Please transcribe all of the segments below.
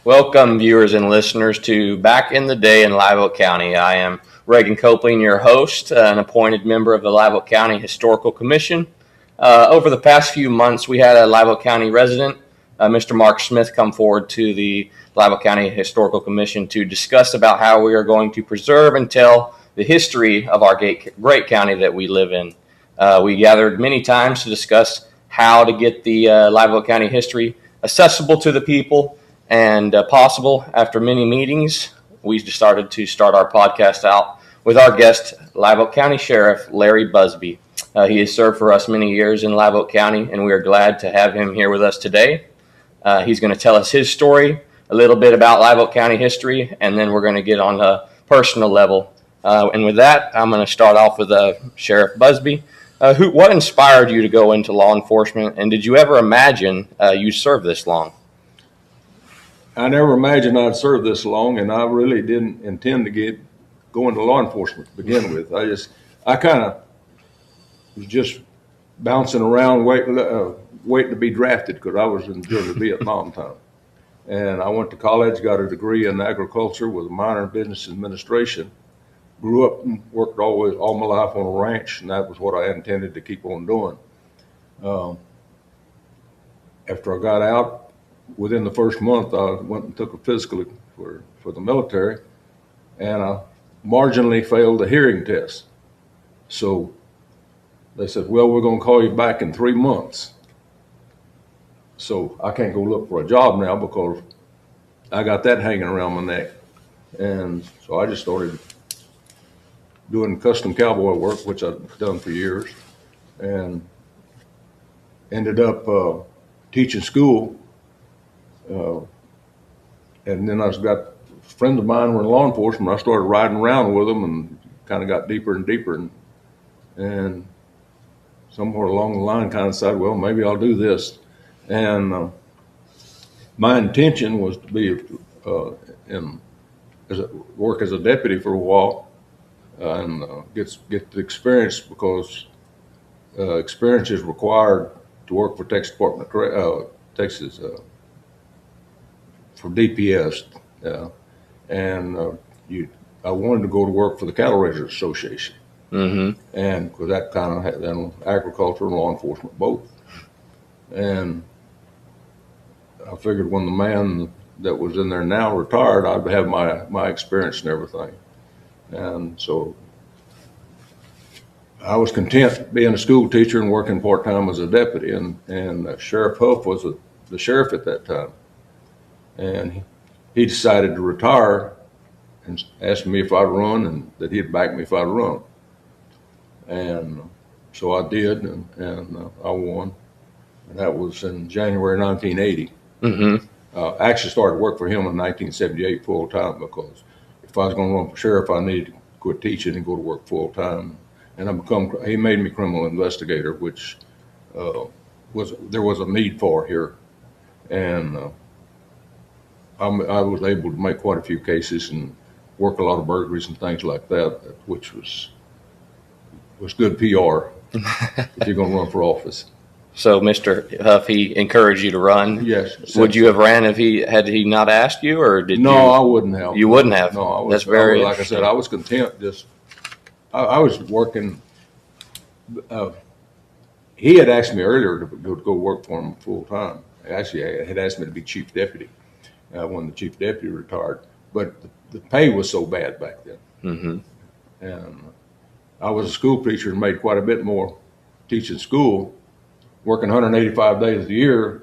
Welcome, viewers and listeners, to Back in the Day in Live Oak County. I am Reagan Kopplin, your host, an appointed member of the Live Oak County Historical Commission. Over the past few months, we had a Live Oak County resident, Mr. Mark Smith, come forward to the Live Oak County Historical Commission to discuss about how we are going to preserve and tell the history of our great county that we live in. We gathered many times to discuss how to get the Live Oak County history accessible to the people and possible. After many meetings, we decided to start our podcast out with our guest, Live Oak County Sheriff Larry Busby. He has served for us many years in Live Oak County, and we are glad to have him here with us today. He's going to tell us his story, a little bit about Live Oak County history, and then we're going to get on a personal level. And with that, I'm going to start off with Sheriff Busby. What inspired you to go into law enforcement, and did you ever imagine you'd serve this long? I never imagined I'd serve this long, and I really didn't intend to go into law enforcement to begin with. I kind of was just bouncing around waiting to be drafted because I was in the Vietnam time. And I went to college, got a degree in agriculture with a minor in business administration. Grew up and worked all my life on a ranch, and that was what I intended to keep on doing. After I got out, within the first month, I went and took a physical for the military, and I marginally failed the hearing test. So they said, well, we're going to call you back in 3 months. So I can't go look for a job now because I got that hanging around my neck. And so I just started doing custom cowboy work, which I've done for years, and ended up teaching school. And then got friends of mine were in law enforcement. I started riding around with them and kind of got deeper and deeper. And somewhere along the line kind of decided, well, maybe I'll do this. And my intention was to be work as a deputy for a while and get the experience, because experience is required to work for Texas Department of Texas for DPS, and I wanted to go to work for the Cattle Raisers Association, and because that kind of had agriculture and law enforcement both, and I figured when the man that was in there now retired, I'd have my experience and everything, and so I was content being a school teacher and working part-time as a deputy, and Sheriff Huff was the sheriff at that time. And he decided to retire and asked me if I'd run, and that he'd back me if I'd run. And so I did, and I won. And that was in January 1980. I actually started work for him in 1978 full time, because if I was going to run for sheriff, I needed to quit teaching and go to work full time. And he made me criminal investigator, which there was a need for here. And I was able to make quite a few cases and work a lot of burglaries and things like that, which was good PR if you're going to run for office. So Mr. Huff, he encouraged you to run? Yes. Would you have ran had he not asked you, or did you? No, I wouldn't have. You wouldn't have? No, I was. That's very like I said, I was content. I was working. He had asked me earlier to go work for him full time. Actually, he had asked me to be chief deputy when the chief deputy retired. But the pay was so bad back then. And I was a school teacher and made quite a bit more teaching school, working 185 days a year,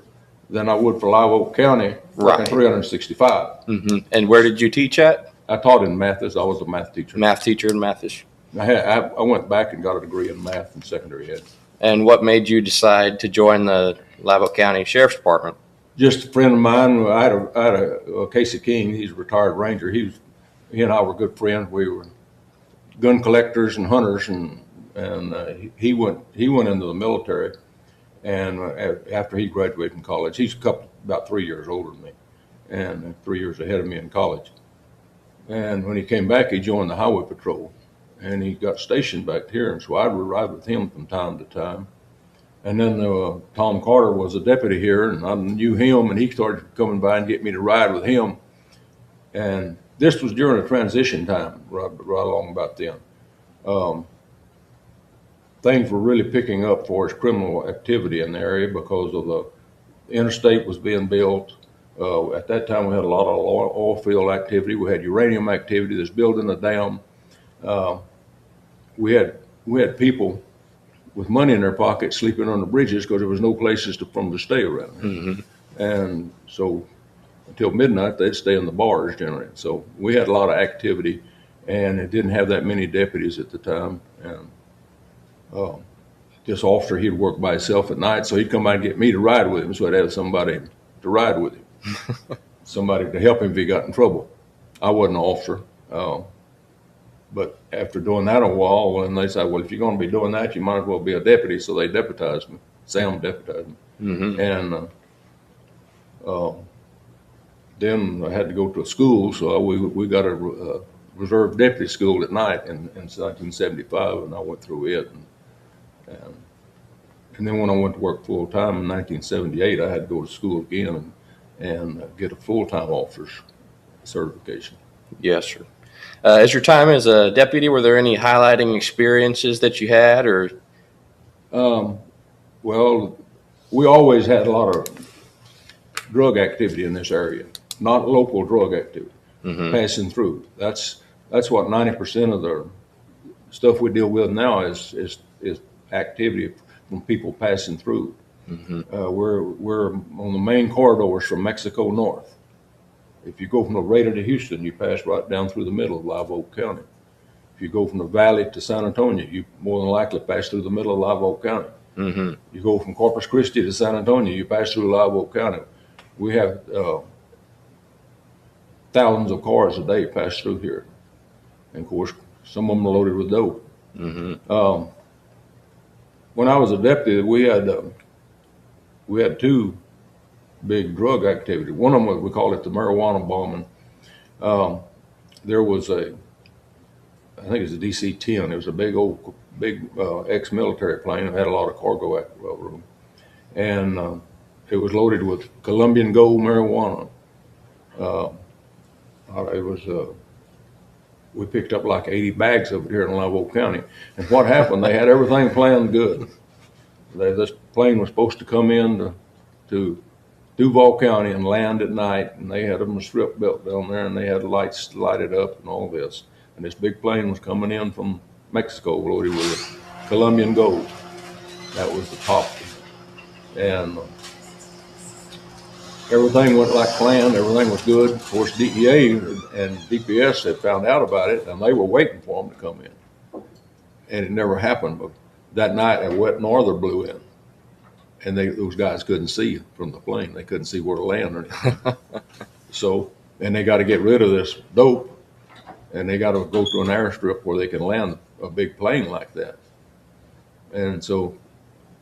than I would for Live Oak County, working 365. And where did you teach at? I taught in Mathis. I was a math teacher. Math teacher in Mathis. I went back and got a degree in math and secondary ed. And what made you decide to join the Live Oak County Sheriff's Department? Just a friend of mine. I had a Casey King. He's a retired ranger. He and I were good friends. We were gun collectors and hunters, and he went into the military. And after he graduated from college, he's about 3 years older than me, and 3 years ahead of me in college. And when he came back, he joined the highway patrol, and he got stationed back here. And so I would ride with him from time to time. And then Tom Carter was a deputy here, and I knew him, and he started coming by and get me to ride with him. And this was during a transition time, right along about then. Things were really picking up for us criminal activity in the area because of the interstate was being built. At that time, we had a lot of oil field activity. We had uranium activity that's building a dam. We had people with money in their pockets sleeping on the bridges because there was no places for them to stay around here. Mm-hmm. And so until midnight, they'd stay in the bars generally. So we had a lot of activity, and it didn't have that many deputies at the time. And this officer, he'd work by himself at night, so he'd come by and get me to ride with him. So I'd have somebody to ride with him, somebody to help him if he got in trouble. I wasn't an officer. But after doing that a while, when they said, well, if you're going to be doing that, you might as well be a deputy. So they deputized me. Sam deputized me. Mm-hmm. And then I had to go to a school. So we got a reserve deputy school at night in 1975, and I went through it. And then when I went to work full time in 1978, I had to go to school again and get a full-time officer's certification. Yes, sir. As your time as a deputy, were there any highlighting experiences that you had, or? Well, we always had a lot of drug activity in this area, not local drug activity, mm-hmm. passing through. That's what 90% of the stuff we deal with now is activity from people passing through. Mm-hmm. We're on the main corridors from Mexico north. If you go from Laredo to Houston, you pass right down through the middle of Live Oak County. If you go from the valley to San Antonio, you more than likely pass through the middle of Live Oak County. Mm-hmm. You go from Corpus Christi to San Antonio, you pass through Live Oak County. We have thousands of cars a day pass through here. And of course, some of them are loaded with dope. Mm-hmm. When I was a deputy, we had two big drug activity. One of them, we call it the marijuana bombing. There was I think it's a DC-10. It was a big ex-military plane. It had a lot of cargo room. And it was loaded with Colombian gold marijuana. We picked up like 80 bags of it here in Live Oak County. And what happened, they had everything planned good. This plane was supposed to come in to Duval County and land at night, and they had them a strip built down there, and they had lights lighted up and all this. And this big plane was coming in from Mexico loaded with Colombian gold. That was the top. And everything went like planned. Everything was good. Of course, DEA and DPS had found out about it, and they were waiting for them to come in. And it never happened. But that night, a wet norther blew in. And those guys couldn't see from the plane. They couldn't see where to land or anything. And they got to get rid of this dope, and they got to go to an airstrip where they can land a big plane like that. And so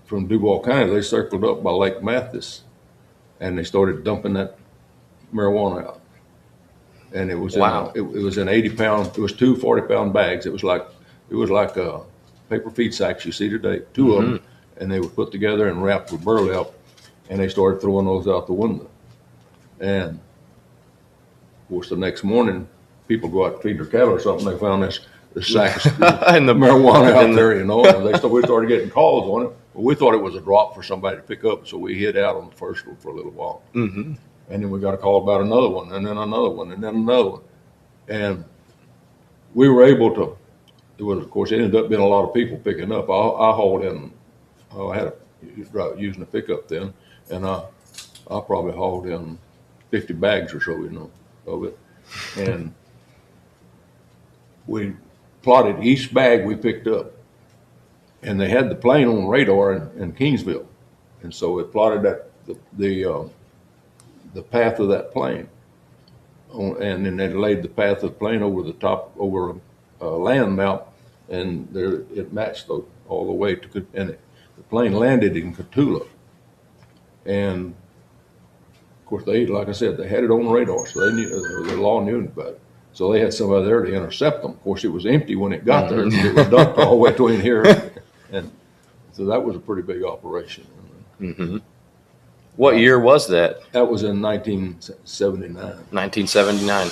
from Duval County, they circled up by Lake Mathis, and they started dumping that marijuana out. And it was it was an 80-pound. It was two 40-pound bags. It was like paper feed sacks you see today, two mm-hmm. of them. And they were put together and wrapped with burlap, and they started throwing those out the window. And of course, the next morning, people go out to feed their cattle or something. They found this sack and the marijuana out there, And we started getting calls on it. But we thought it was a drop for somebody to pick up, so we hid out on the first one for a little while. Mm-hmm. And then we got a call about another one, and then another one, and then another one. And we were able to. It ended up being a lot of people picking up. I hauled in. I had using a pickup then, and I probably hauled in 50 bags or so, of it. And we plotted each bag we picked up, and they had the plane on radar in Kingsville, and so it plotted the path of that plane, and then they laid the path of the plane over a land map, and it matched all the way to the plane landed in Cotulla, and of course like I said, they had it on radar, so they knew the law knew about it. So they had somebody there to intercept them. Of course, it was empty when it got there. It was dumped all the way between here and So that was a pretty big operation. Mm-hmm. What year was that? That was in 1979. 1979.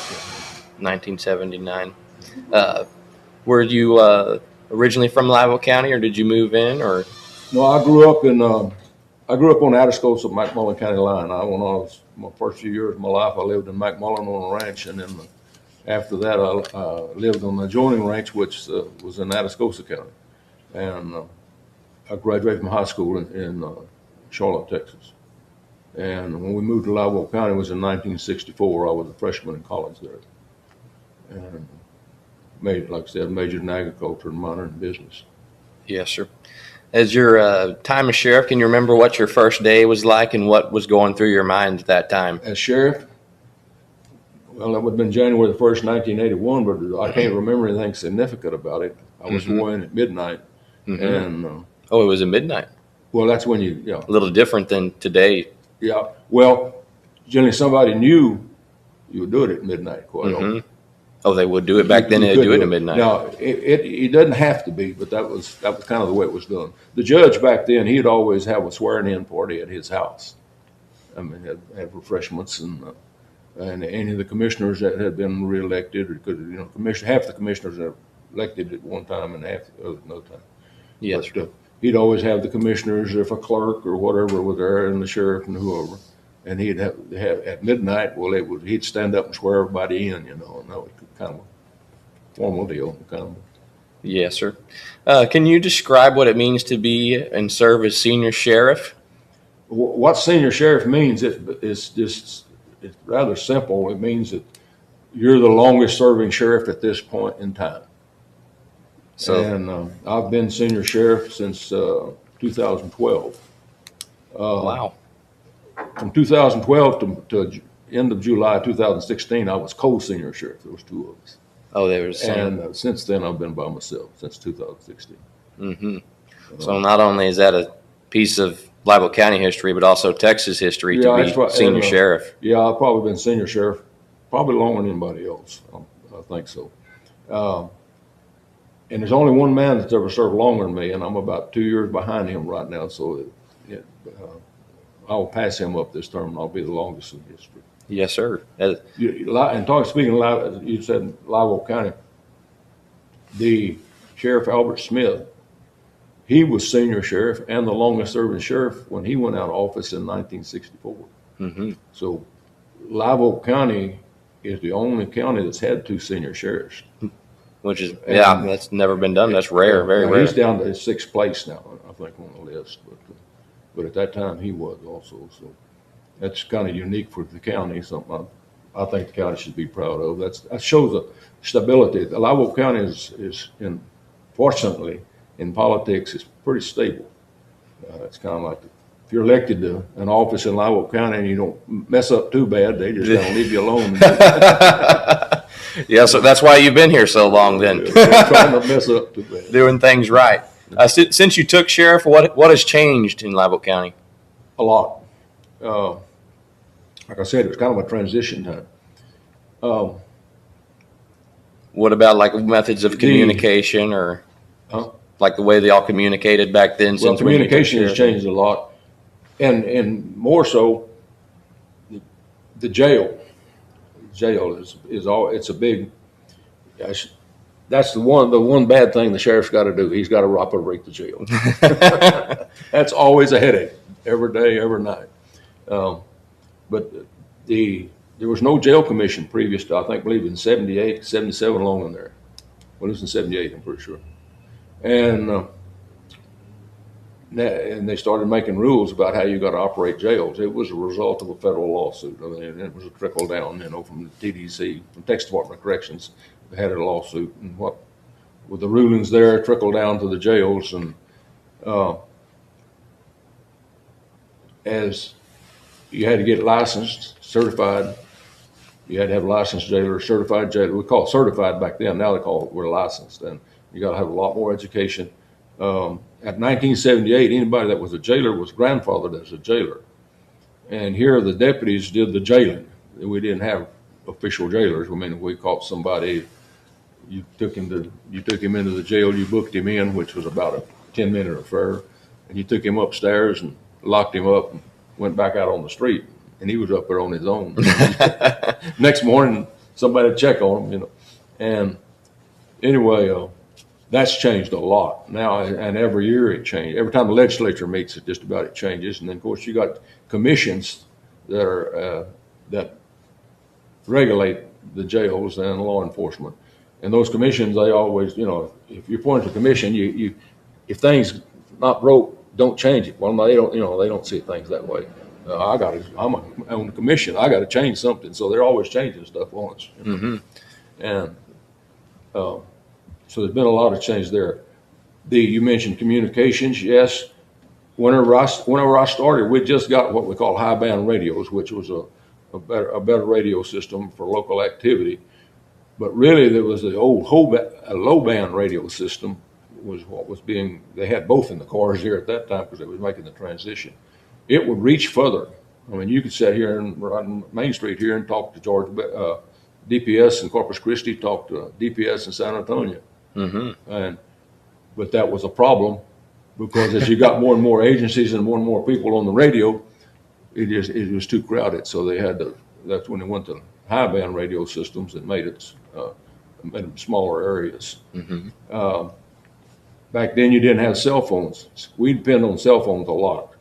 1979. Were you originally from Live County, or did you move in? Or No, I grew up on the outskirts of McMullen County line. My first few years of my life, I lived in McMullen on a ranch, and then after that, I lived on the adjoining ranch, which was in Atascosa County. And I graduated from high school in Charlotte, Texas. And when we moved to Live Oak County, it was in 1964. I was a freshman in college there. And like I said, majored in agriculture and minored in business. yes, sir. As your time as sheriff, can you remember what your first day was like and what was going through your mind at that time? As sheriff, well, that would have been January the 1st, 1981, but I can't remember anything significant about it. I was sworn in at midnight. And Oh, it was at midnight. well, that's when A little different than today. yeah. Well, generally somebody knew you would do it at midnight quite often. Oh, they would do it back then. You They'd could do it at midnight. Now, it doesn't have to be, but that was kind of the way it was done. The judge back then, he'd always have a swearing-in party at his house. I mean, have refreshments and any of the commissioners that had been reelected, or half the commissioners are elected at one time and half the other no time. Yes, But, he'd always have the commissioners, if a clerk or whatever was there, and the sheriff and whoever. And he'd have at midnight, he'd stand up and swear everybody in, and that was kind of a formal deal. yes, sir. Can you describe what it means to be and serve as senior sheriff? What senior sheriff means, it's rather simple. It means that you're the longest serving sheriff at this point in time. And I've been senior sheriff since 2012. Wow. From 2012 to end of July 2016, I was co-senior sheriff. There was two of us. Oh, there was some. And since then, I've been by myself since 2016. So not only is that a piece of Live County history, but also Texas history to be senior sheriff. Yeah, I've probably been senior sheriff probably longer than anybody else. I think so. And there's only one man that's ever served longer than me, and I'm about 2 years behind him right now. So I'll pass him up this term, and I'll be the longest in history. Yes, sir. Speaking of Live, you said Live Oak County. The Sheriff Albert Smith, he was senior sheriff and the longest serving sheriff when he went out of office in 1964. So Live Oak County is the only county that's had two senior sheriffs. Which is, that's never been done. That's rare, very rare. He's down to sixth place now, I think, on the list. But at that time, he was also. So that's kind of unique for the county, something I think the county should be proud of. That shows the stability. The Live Oak County is fortunately, in politics, is pretty stable. It's kind of like if you're elected to an office in Live Oak County and you don't mess up too bad, they just kind of leave you alone. Yeah, so that's why you've been here so long then. Trying to mess up too bad. Doing things right. Since you took sheriff, what has changed in Live Oak County? A lot. Like I said, it was kind of a transition time. What about like methods of communication or like the way they all communicated back then? Well, communication has changed a lot. And more so, the jail. It's a big. That's the one bad thing the sheriff's got to do. He's got to operate the jail. That's always a headache every day, every night. But there was no jail commission previous to, I believe in 78, 77 along in there. Well, it was in 78, I'm pretty sure. And they started making rules about how you got to operate jails. It was a result of a federal lawsuit. I mean, it was a trickle down, from the TDC, from Texas Department of Corrections. They had a lawsuit, and with the rulings there, trickled down to the jails, and as you had to get licensed, certified. You had to have a licensed jailer, certified jailer. We call it certified back then. Now they call it we're licensed, and you got to have a lot more education. At 1978, anybody that was a jailer was grandfathered as a jailer, and here the deputies did the jailing. We didn't have official jailers. I mean, if we caught somebody, you took him into the jail, you booked him in, which was about a 10-minute affair. and you took him upstairs and locked him up and went back out on the street, and he was up there on his own. Next morning, somebody would check on him, And anyway, that's changed a lot now, and every year it changed. Every time the legislature meets, it changes. And then, of course, you got commissions that are that regulate the jails and law enforcement. And those commissions, they always, if you appoint a commission, you if things not broke, don't change it. Well, they don't, they don't see things that way. I'm on the commission. I got to change something. So they're always changing stuff on us. And so there's been a lot of change there. You mentioned communications. Yes. Whenever I started, we just got what we call high band radios, which was a better radio system for local activity. But really, there was the old low band radio system was what was being. They had both in the cars here at that time because they was making the transition. It would reach further. I mean, you could sit here on Main Street here and talk to George DPS in Corpus Christi, talk to DPS in San Antonio, but that was a problem because as you got more and more agencies and more people on the radio, it was too crowded. So they had to. That's when they went to high band radio systems and made them smaller areas. Back then, you didn't have cell phones. We depend on cell phones a lot.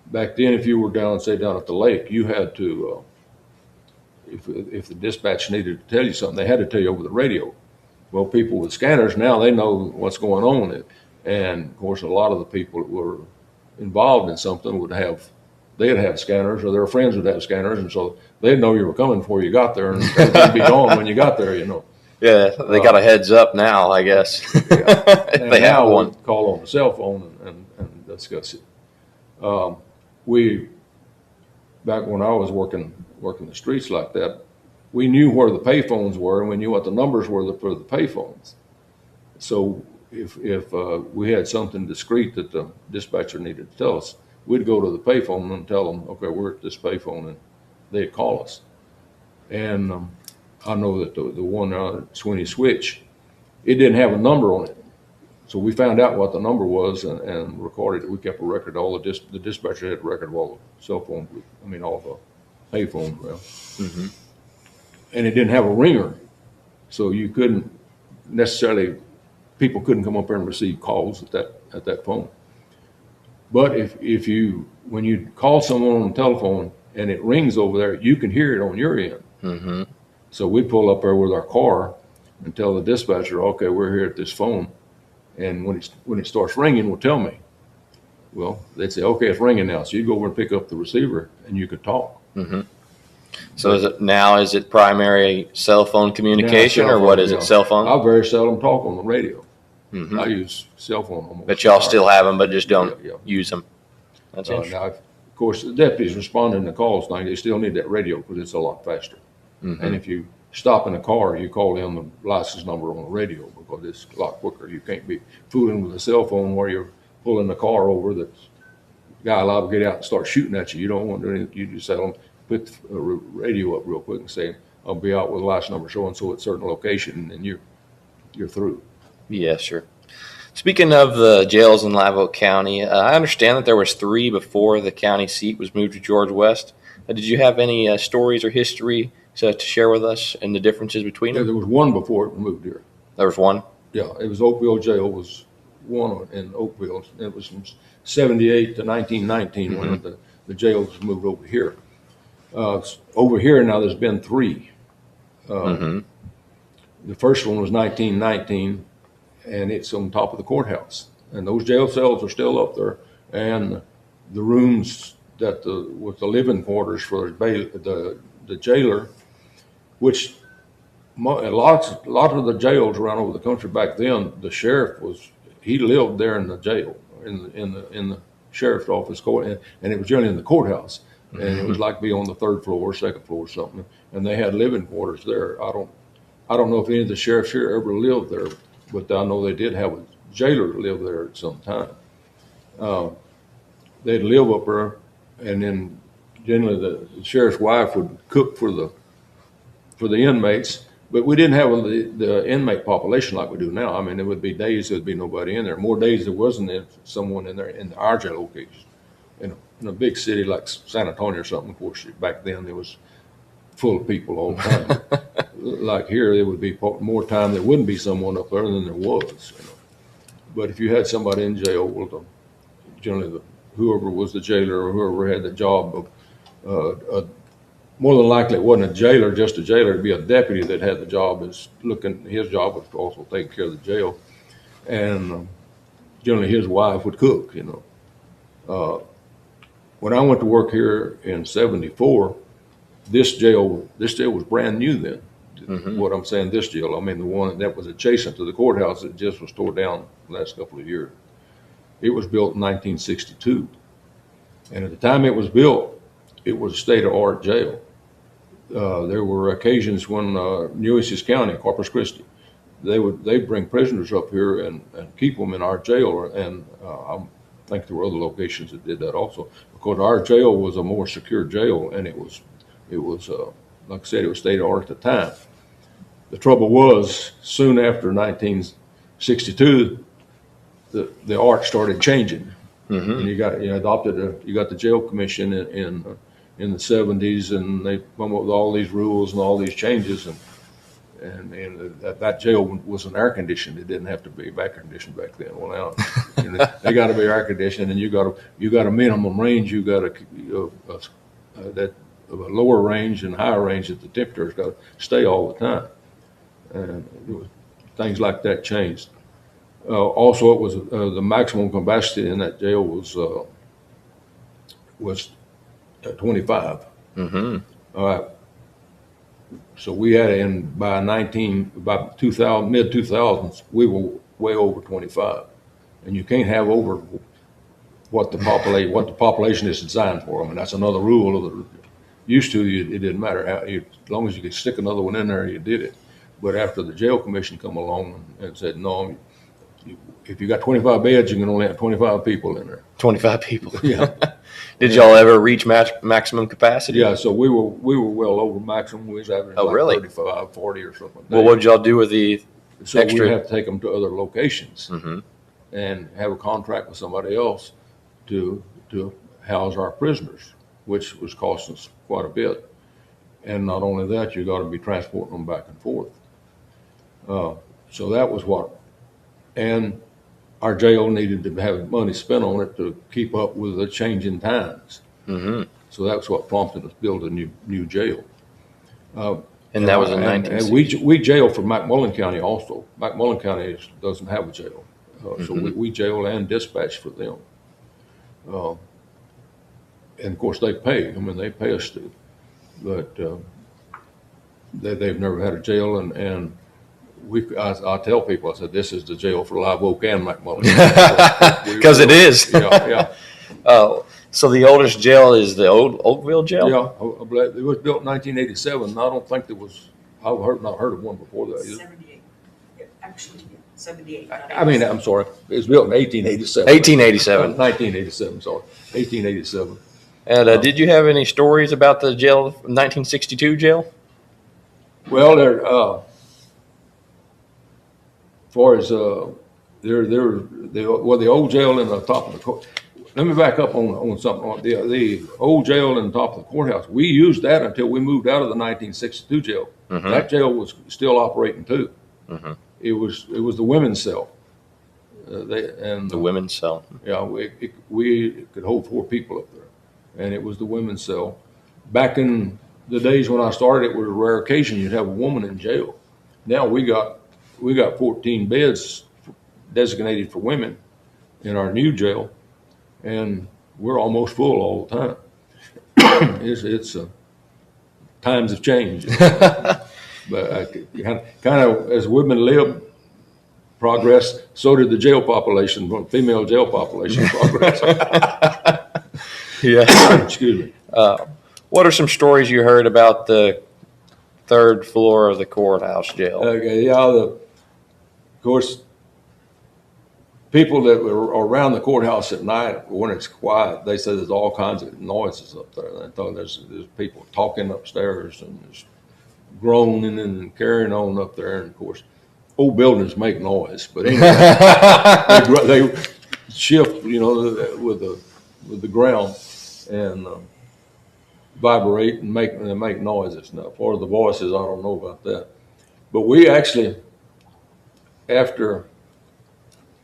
Back then, if you were down at the lake, you had to, if the dispatch needed to tell you something, they had to tell you over the radio. Well, people with scanners now, they know what's going on. And of course, a lot of the people that were involved in something they'd have scanners, or their friends would have scanners, and so they'd know you were coming before you got there, and they'd be gone when you got there, Yeah, they got a heads up now, I guess. If they have one. Call on the cell phone and discuss it. Back when I was working the streets like that, we knew where the payphones were, and we knew what the numbers were for the payphones. So if we had something discreet that the dispatcher needed to tell us, we'd go to the payphone and tell them, okay, we're at this payphone, and they'd call us. And I know that the one at Sweeney Switch, it didn't have a number on it. So we found out what the number was and recorded it. We kept a record. The dispatcher had a record of all the cell phones, all the payphones. And it didn't have a ringer. So you couldn't necessarily, people couldn't come up there and receive calls at that phone. But when you call someone on the telephone and it rings over there, you can hear it on your end. So we pull up there with our car and tell the dispatcher, okay, we're here at this phone. And when it starts ringing, well, tell me. Well, they'd say, okay, it's ringing now. So you go over and pick up the receiver and you could talk. So is it primary cell phone communication, or what is it, cell phone? I very seldom talk on the radio. I use cell phone almost. But y'all still have them, but just don't use them. That's interesting. Now, of course, the deputies responding to calls, they still need that radio because it's a lot faster. And if you stop in a car, you call in the license number on the radio because it's a lot quicker. You can't be fooling with a cell phone where you're pulling the car over. That guy liable to get out and start shooting at you. You don't want to do anything. You just tell them, put the radio up real quick and say, I'll be out with a license number so-and-so at a certain location, and you're through. Yeah, sure. Speaking of the jails in Live Oak County, I understand that there was 3 before the county seat was moved to George West. Did you have any stories or history to share with us and the differences between them? There was one before it moved here. There was one? Yeah, it was Oakville Jail was one in Oakville. It was from 78 to 1919 when the jail was moved over here. Over here now there's been 3. The first one was 1919, and it's on top of the courthouse. And those jail cells are still up there, and the rooms that with the living quarters for the jailer, which a lot of the jails around over the country back then, the sheriff he lived there in the jail, in the sheriff's office court, and it was generally in the courthouse, and it was like be on the 3rd floor, 2nd floor, or something, and they had living quarters there. I don't know if any of the sheriffs here ever lived there, but I know they did have a jailer live there at some time. They'd live up there, and then generally the sheriff's wife would cook for the inmates, But we didn't have the inmate population like we do now. I mean, there would be days there'd be nobody in there. More days there wasn't someone in there in our jail location. In a big city like San Antonio or something, of course, back then it was full of people all the time. Like here, there would be more time there wouldn't be someone up there than there was. But if you had somebody in jail, well, generally whoever was the jailer or whoever had the job of, more than likely it wasn't a jailer, just a jailer. It'd be a deputy that had the job his job was also taking care of the jail. And generally his wife would cook, When I went to work here in '74, this jail was brand new then. Mm-hmm. What I'm saying, this jail, I mean the one that was adjacent to the courthouse that just was tore down the last couple of years. It was built in 1962. And at the time it was built, it was a state-of-the-art jail. There were occasions when Nueces County, Corpus Christi, they'd bring prisoners up here and keep them in our jail. And I think there were other locations that did that also, because our jail was a more secure jail, and it was like I said, it was state-of-the-art at the time. The trouble was, soon after 1962, the art started changing. Mm-hmm. And you got the jail commission in the 70s, and they come up with all these rules and all these changes, and that jail was an air conditioned. It didn't have to be back conditioned back then. Well, now they got to be air conditioned, and you got a minimum range. You got a lower range and higher range that the temperature's got to stay all the time. And things like that changed. Also, it was the maximum capacity in that jail was 25. Mm-hmm. All right. So we had by 2000, mid 2000s, we were way over 25, and you can't have over what the population is designed for. I mean, that's another rule. Used to, it didn't matter as long as you could stick another one in there, you did it. But after the jail commission come along and said, no, if you got 25 beds, you can only have 25 people in there. 25 people. Yeah. Did y'all ever reach maximum capacity? Yeah. So we were well over maximum. We was averaging really? 35, 40 or something. Well, what did y'all do with the extra? We have to take them to other locations and have a contract with somebody else to house our prisoners, which was costing us quite a bit. And not only that, you got to be transporting them back and forth. So that was what, and our jail needed to have money spent on it to keep up with the changing times. Mm-hmm. So that's what prompted us to build a new jail. And that was in 1960. And we jail for McMullen County also. McMullen County doesn't have a jail. So we jail and dispatch for them. And of course they pay. I mean, they pay us to. But they've never had a jail, and I tell people, I said, this is the jail for Live Oak and McMullen. Because it is. Yeah. So the oldest jail is the old Oakville jail? Yeah, I believe it was built in 1987. I don't think there was, I've not heard of one before that. 78. Actually, 78. I mean, I'm sorry. It was built in 1887. 1887. 1987, sorry. 1887. And did you have any stories about the jail, 1962 jail? Well, as far as the old jail in the top of the court. Let me back up on something. The old jail in the top of the courthouse. We used that until we moved out of the 1962 jail. Mm-hmm. That jail was still operating too. Mm-hmm. It was the women's cell. The women's cell. Yeah, we could hold 4 people up there, and it was the women's cell. Back in the days when I started, it was a rare occasion you'd have a woman in jail. Now we got 14 beds designated for women in our new jail, and we're almost full all the time. It's times have changed, but kind of as women live, progress, so did the jail population, female jail population progress. Yeah. Excuse me. What are some stories you heard about the 3rd floor of the courthouse jail? Okay, yeah, of course, people that were around the courthouse at night, when it's quiet, they say there's all kinds of noises up there. They thought there's people talking upstairs, and groaning and carrying on up there. And of course, old buildings make noise, but anyway, they shift, with the ground and vibrate and make noises. Now, for the voices, I don't know about that. But we actually, after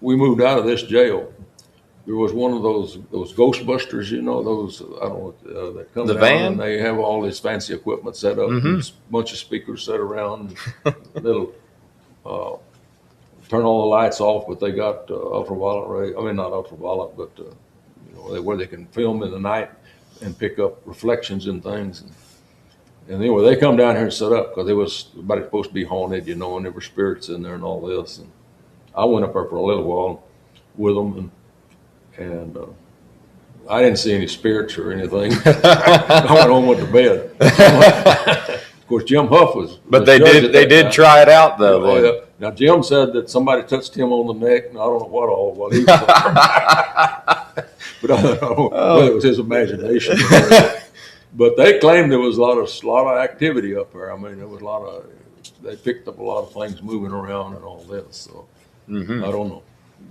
we moved out of this jail, there was one of those Ghostbusters, those, I don't know, that come The down van? and they have all this fancy equipment set up, and a bunch of speakers set around, little, turn all the lights off, but they got ultraviolet ray. I mean, not ultraviolet, but where they can film in the night and pick up reflections and things. And anyway, they come down here and set up because everybody's supposed to be haunted, and there were spirits in there and all this. And I went up there for a little while with them, and I didn't see any spirits or anything. I went home, went to bed. Of course, Jim Huff was. But they did try it out though. Yeah. Now Jim said that somebody touched him on the neck, and I don't know what all while he was up there. But I don't know whether it was his imagination. But they claimed there was a lot of activity up there. I mean, there was they picked up a lot of things moving around and all this. So I don't know.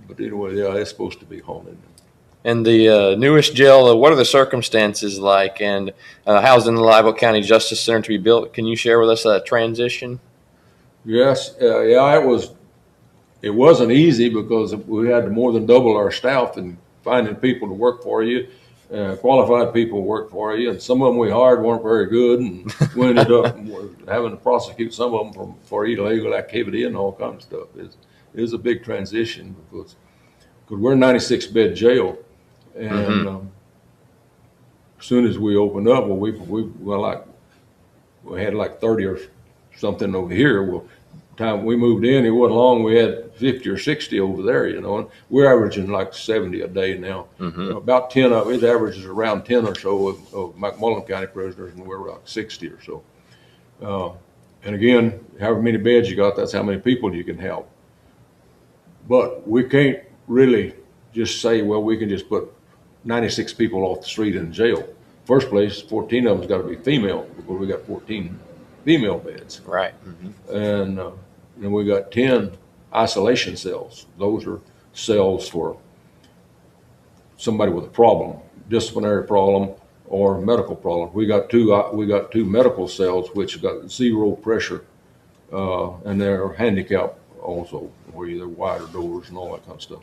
But anyway, yeah, it's supposed to be haunted. And the newest jail, what are the circumstances like, and housed in the Live Oak County Justice Center to be built? Can you share with us that transition? Yes, it wasn't easy because we had to more than double our staff and finding people to work for you, qualified people to work for you, and some of them we hired weren't very good, and we ended up having to prosecute some of them for illegal activity and all kinds of stuff. It is a big transition because we're a 96-bed jail. And as soon as we opened up, we had like 30 or something over here. Well, time we moved in, it wasn't long. We had 50 or 60 over there, and we're averaging like 70 a day now. About 10 of it averages around 10 or so of McMullen County prisoners, and we're like 60 or so. And again, however many beds you got, that's how many people you can help. But we can't really just say, well, we can just put 96 people off the street in jail. First place, 14 of them's got to be female because we got 14 female beds. Right. And then we got 10 isolation cells. Those are cells for somebody with a problem, disciplinary problem or medical problem. We got two medical cells which got zero pressure, and they're handicapped also, where they're wider doors and all that kind of stuff.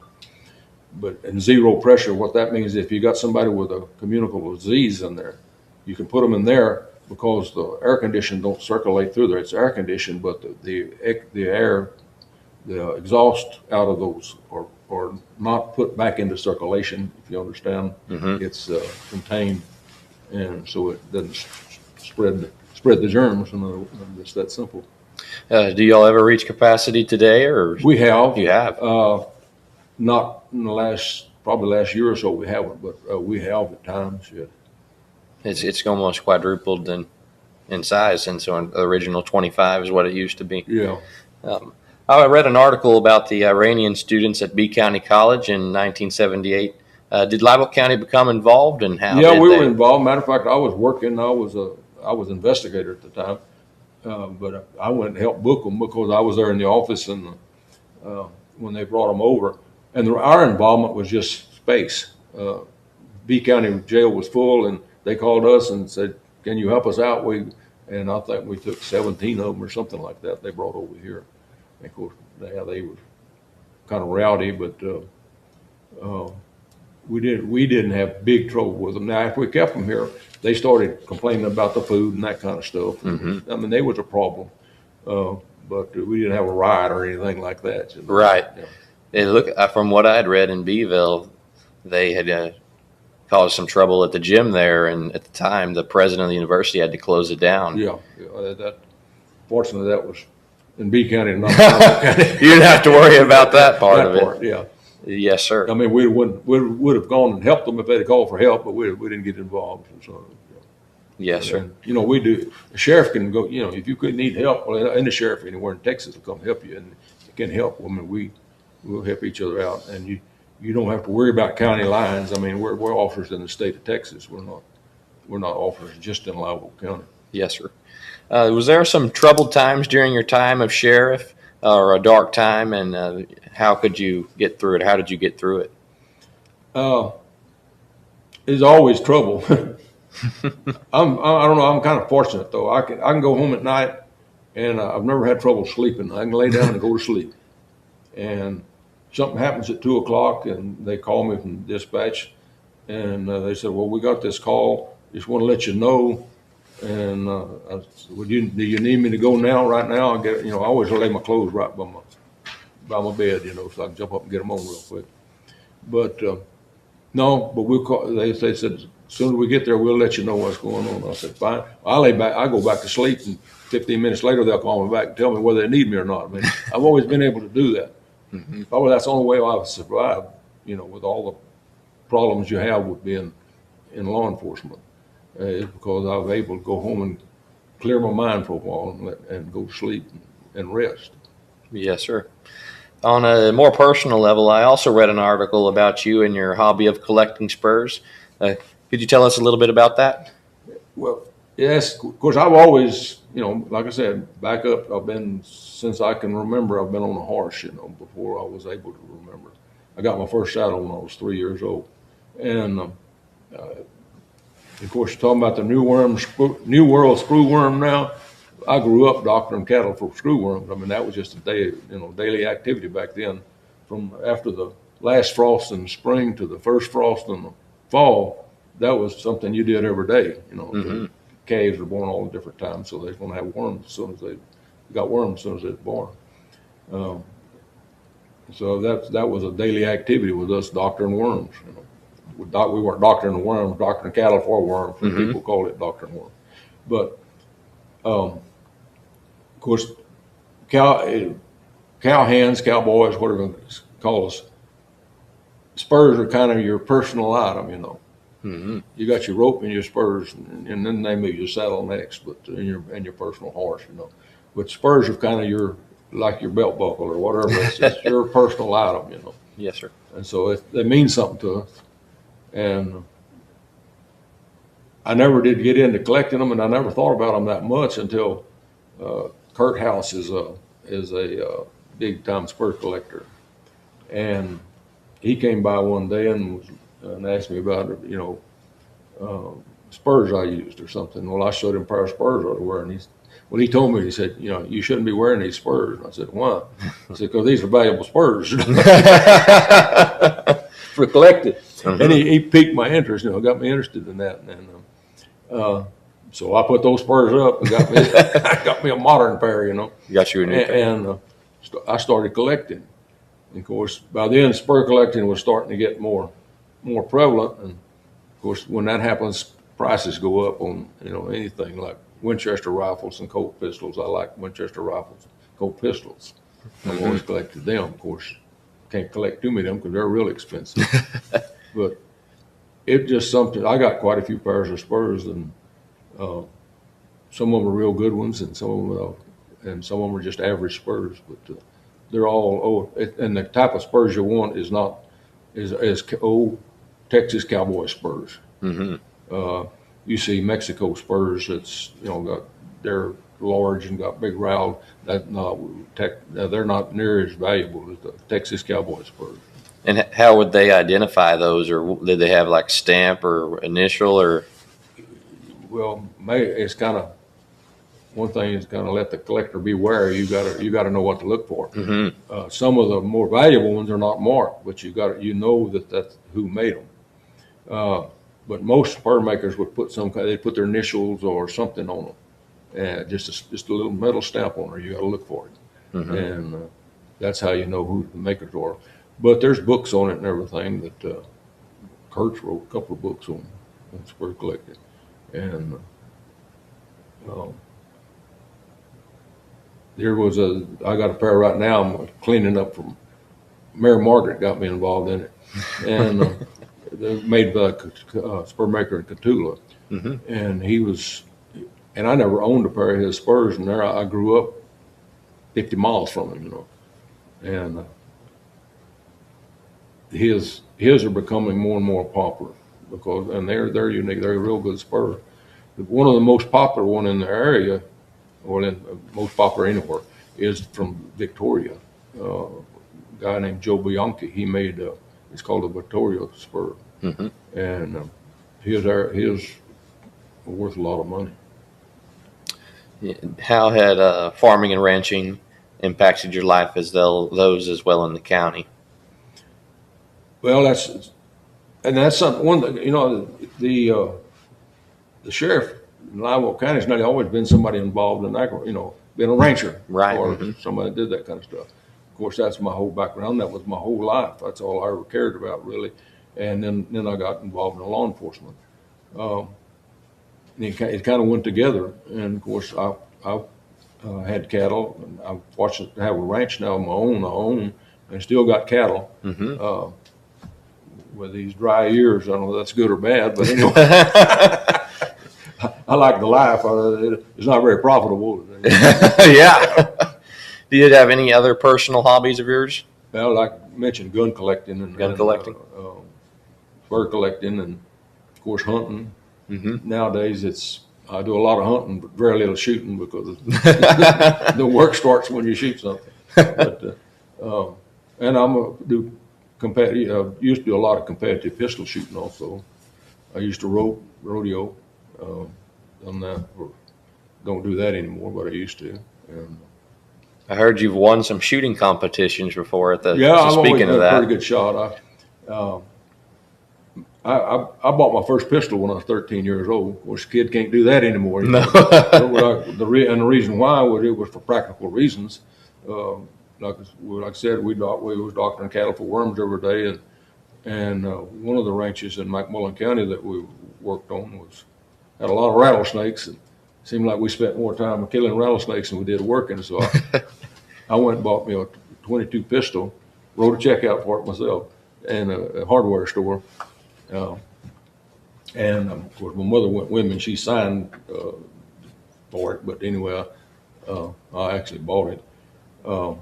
But in zero pressure, what that means is if you got somebody with a communicable disease in there, you can put them in there because the air condition don't circulate through there. It's air conditioned, but the air, the exhaust out of those are not put back into circulation, if you understand. It's contained, and so it doesn't spread the germs. And it's that simple. Do y'all ever reach capacity today, or we have? You have. Not in the probably last year or so we haven't, but we have at times, yeah. It's almost quadrupled in size since the original 25 is what it used to be. Yeah. I read an article about the Iranian students at B County College in 1978. Did Live Oak County become involved, and how? Yeah, we were involved. Matter of fact, I was working. I was investigator at the time, but I went and helped book them because I was there in the office and when they brought them over. And our involvement was just space. B County Jail was full, and they called us and said, "Can you help us out?" And I think we took 17 of them or something like that. They brought over here. And of course, they were kind of rowdy, but we didn't have big trouble with them. Now, if we kept them here, they started complaining about the food and that kind of stuff. I mean, they was a problem, but we didn't have a riot or anything like that. Right. Yeah. From what I had read in Beeville, they had caused some trouble at the gym there, and at the time, the president of the university had to close it down. Yeah. Fortunately, that was in B County, not County. You didn't have to worry about that part of it. Yeah. Yes, sir. I mean, we would have gone and helped them if they'd called for help, but we didn't get involved. And so, Yes, sir. And, we do. The sheriff can go. If you could need help, and the sheriff anywhere in Texas will come help you, and can help. I mean, we'll help each other out, and you don't have to worry about county lines. I mean, we're officers in the state of Texas. We're not officers just in Live Oak County. Yes, sir. Was there some troubled times during your time of sheriff, or a dark time, and how could you get through it? How did you get through it? There's always trouble. I don't know. I'm kind of fortunate though. I can go home at night, and I've never had trouble sleeping. I can lay down and go to sleep. And something happens at 2:00, and they call me from dispatch, and they said, "Well, we got this call. Just want to let you know." And I said, do you need me to go now? Right now, I always lay my clothes right by my bed, so I can jump up and get them on real quick. But no, but we'll call. They said, as soon as we get there, we'll let you know what's going on. I said, fine. I lay back. I go back to sleep, and 15 minutes later, they'll call me back and tell me whether they need me or not. I mean, I've always been able to do that. Mm-hmm. Probably that's the only way I've survived, with all the problems you have with being in law enforcement, is because I was able to go home and clear my mind for a while and go to sleep and rest. Yes, sir. On a more personal level, I also read an article about you and your hobby of collecting spurs. Could you tell us a little bit about that? Well, yes, of course, I've always, like I said, back up, since I can remember, I've been on a horse, before I was able to remember. I got my first saddle when I was 3 years old. And, of course, you're talking about the New World screw worm now. I grew up doctoring cattle for screw worms. I mean, that was just a daily activity back then. From after the last frost in the spring to the first frost in the fall, that was something you did every day. Mm-hmm. Calves were born all at different times, so they're going to have worms as soon as they got worms as soon as they're born. So that was a daily activity with us doctoring worms. We weren't doctoring the worms, doctoring cattle for worms. Mm-hmm. People call it doctoring worms. But of course, cowhands, cowboys, whatever you call us, spurs are kind of your personal item. Mm-hmm. You got your rope and your spurs, and then they move your saddle next, but and your personal horse, But spurs are kind of like your belt buckle or whatever. It's your personal item, Yes, sir. And so they mean something to us. And I never did get into collecting them, and I never thought about them that much until Kurt House is a big time spur collector, and he came by one day and asked me about spurs I used or something. Well, I showed him a pair of spurs I was wearing. He told me, he said, you shouldn't be wearing these spurs. And I said, why? I said, because these are valuable spurs for collecting. Mm-hmm. And he piqued my interest, got me interested in that. And so I put those spurs up and got me a modern pair, Got you a new pair. And I started collecting. And of course, by then, spur collecting was starting to get more prevalent. And of course, when that happens, prices go up on anything like Winchester rifles and Colt pistols. I like Winchester rifles, Colt pistols. I've always collected them. Of course, can't collect too many of them because they're real expensive. But it just something. I got quite a few pairs of spurs, and some of them are real good ones, and some of them are just average spurs. But they're all and the type of spurs you want is old Texas cowboy spurs. Mm-hmm. You see Mexico spurs that's they're large and got big rowels. They're not near as valuable as the Texas cowboy spurs. And how would they identify those, or did they have like stamp or initial or? Well, it's kind of one thing is kind of let the collector be wary. You got to know what to look for. Mm-hmm. Some of the more valuable ones are not marked, but that's who made them. But most spur makers would put they put their initials or something on them, just a little metal stamp on there. You got to look for it, Mm-hmm. and that's how you know who the makers are. But there's books on it and everything that Kurtz wrote a couple of books on spur collecting, and I got a pair right now. I'm cleaning up from. Mary Margaret got me involved in it, and. They're made by a spur maker in Cotulla, Mm-hmm. and I never owned a pair of his spurs, and there I grew up 50 miles from him, and his are becoming more and more popular and they're unique. They're a real good spur, one of the most popular one in the area, or most popular anywhere, is from Victoria. A guy named Joe Bianchi. He made it's called a Victoria spur, and his worth a lot of money. How had farming and ranching impacted your life as those as well in the county? Well, that's something. One thing, the sheriff in Live County has not always been somebody involved in been a rancher, Right. or somebody that did that kind of stuff. Of course, that's my whole background. That was my whole life. That's all I ever cared about, really. And then I got involved in law enforcement. It kind of went together. And of course, I had cattle, and I'm fortunate to have a ranch now of my own. I own and still got cattle. With these dry years, I don't know if that's good or bad, but anyway, I like the life. It's not very profitable. Yeah. Do you have any other personal hobbies of yours? Well, like I mentioned, gun collecting and fur collecting, and of course hunting. Nowadays, I do a lot of hunting, but very little shooting because the work starts when you shoot something. But, and used to do a lot of competitive pistol shooting also. I used to rodeo. Done that. Don't do that anymore, but I used to. And I heard you've won some shooting competitions before at the. Yeah, so I've always speaking been of a that, pretty good shot. I bought my first pistol when I was 13 years old. Of course, a kid can't do that anymore. No. And the reason why was it was for practical reasons. Like I said, we was doctoring cattle for worms every day, and one of the ranches in McMullen County that we worked on had a lot of rattlesnakes. And it seemed like we spent more time killing rattlesnakes than we did working. So I went and bought me a 22 pistol, wrote a check out for it myself, in a hardware store. And of course, my mother went with me and she signed for it. But anyway, I actually bought it. Of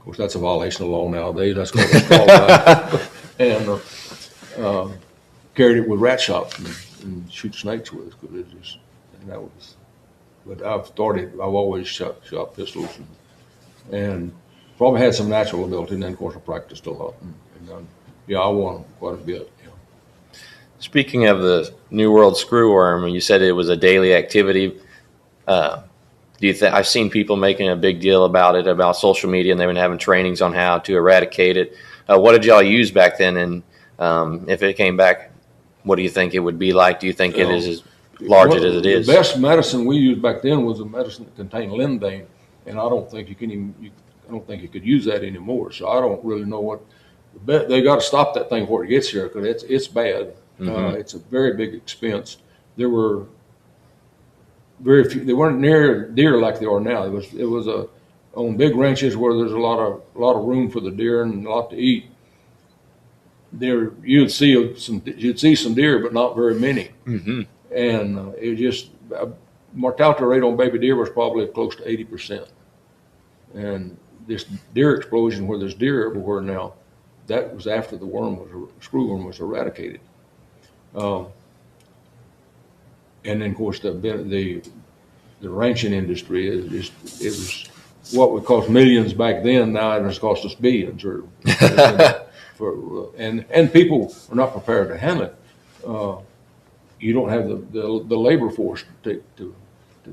course, that's a violation of law nowadays. That's called a straw. And carried it with rat shots and shoot snakes with it. But I've always shot pistols and probably had some natural ability. And then, of course, I practiced a lot. And I won quite a bit. Speaking of the New World screwworm, you said it was a daily activity. Do you think I've seen people making a big deal about it, about social media, and they've been having trainings on how to eradicate it. What did y'all use back then? And if it came back, what do you think it would be like? Do you think it is as large as it is? The best medicine we used back then was a medicine that contained lindane, and I don't think I don't think you could use that anymore. So I don't really know what. They got to stop that thing before it gets here because it's bad. It's a very big expense. There were very few. They weren't near deer like they are now. It was on big ranches where there's a lot of room for the deer and a lot to eat. There you'd see some deer, but not very many. And it just mortality rate on baby deer was probably close to 80%. And this deer explosion where there's deer everywhere now, that was after the screwworm was eradicated. And then, of course, the ranching industry it was what would cost millions back then. Now it has cost us billions, and people are not prepared to handle it. You don't have the labor force to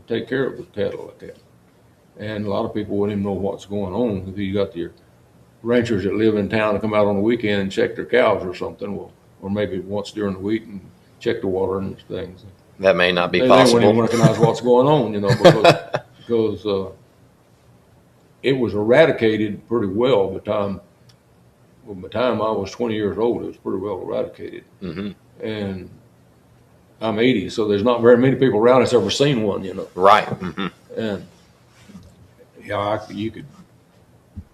take care of the cattle like that, and a lot of people wouldn't even know what's going on. If you got your ranchers that live in town and come out on the weekend and check their cows or something, or maybe once during the week and check the water and things. That may not be They possible. wouldn't even recognize what's going on, because it was eradicated pretty well by the time I was 20 years old. It was pretty well eradicated. And I'm 80, so there's not very many people around that's ever seen one, Right. And you could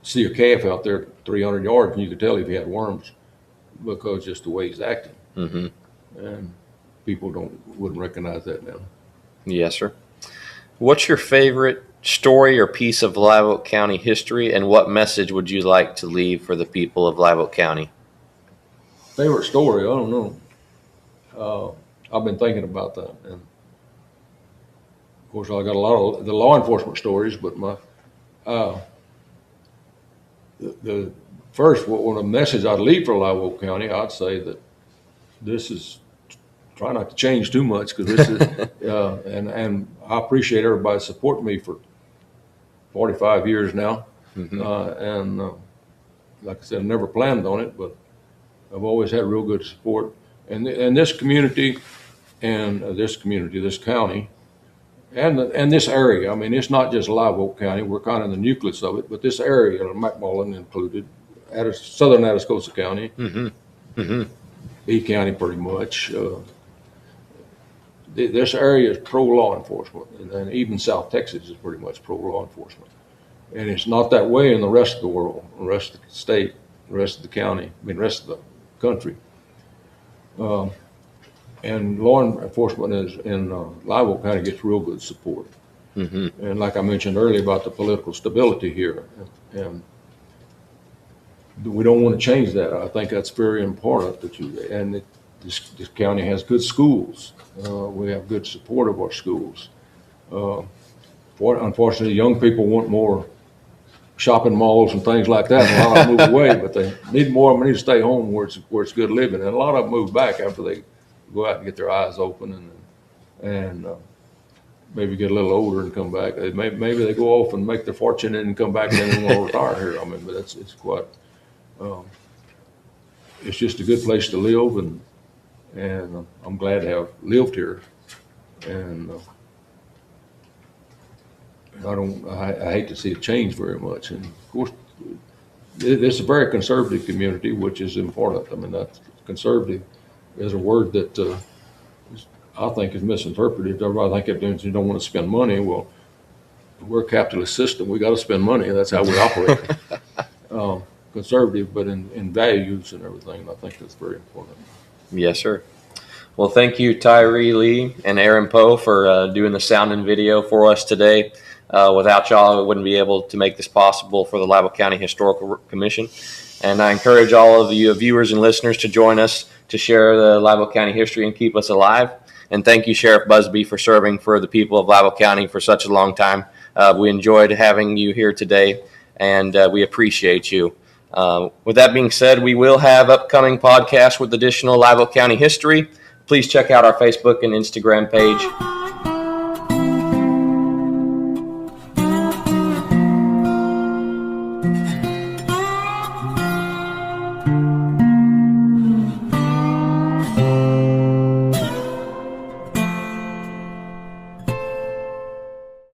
see a calf out there 300 yards and you could tell if he had worms because just the way he's acting. And people wouldn't recognize that now. Yes, sir. What's your favorite story or piece of Live Oak County history, and what message would you like to leave for the people of Live Oak County? Favorite story? I don't know. I've been thinking about that, and Of course, I got a lot of the law enforcement stories, but the first one of the message I'd leave for Live Oak County, I'd say that this is, try not to change too much, because this is, and I appreciate everybody supporting me for 45 years now. Like I said, I never planned on it, but I've always had real good support. And this community, this county, and this area. I mean, it's not just Live Oak County. We're kind of the nucleus of it, but this area, McMullen included, southern Atascosa County, E County pretty much. This area is pro-law enforcement, and even South Texas is pretty much pro-law enforcement. And it's not that way in the rest of the world, the rest of the state, the rest of the county, the rest of the country. And law enforcement in Live Oak County gets real good support. And like I mentioned earlier about the political stability here, and we don't want to change that. I think that's very important that this county has good schools. We have good support of our schools. Unfortunately, young people want more shopping malls and things like that. And a lot of them move away, but they need more of them need to stay home where it's good living. And a lot of them move back after they go out and get their eyes open and maybe get a little older and come back. Maybe they go off and make their fortune and come back and then they'll retire here. I mean, but it's quite. It's just a good place to live, and I'm glad to have lived here. And I hate to see it change very much. And of course, it's a very conservative community, which is important. I mean, that's conservative is a word that I think is misinterpreted. Everybody think it means you don't want to spend money. Well, we're a capitalist system. We got to spend money. That's how we operate. Conservative, but in values and everything. I think that's very important. Yes, sir. Well, thank you, Tyree Lee and Aaron Poe, for doing the sound and video for us today. Without y'all, I wouldn't be able to make this possible for the Live Oak County Historical Commission. And I encourage all of you viewers and listeners to join us to share the Live Oak County history and keep us alive. And thank you, Sheriff Busby, for serving for the people of Live Oak County for such a long time. We enjoyed having you here today, and we appreciate you. With that being said, we will have upcoming podcasts with additional Live Oak County history. Please check out our Facebook and Instagram page.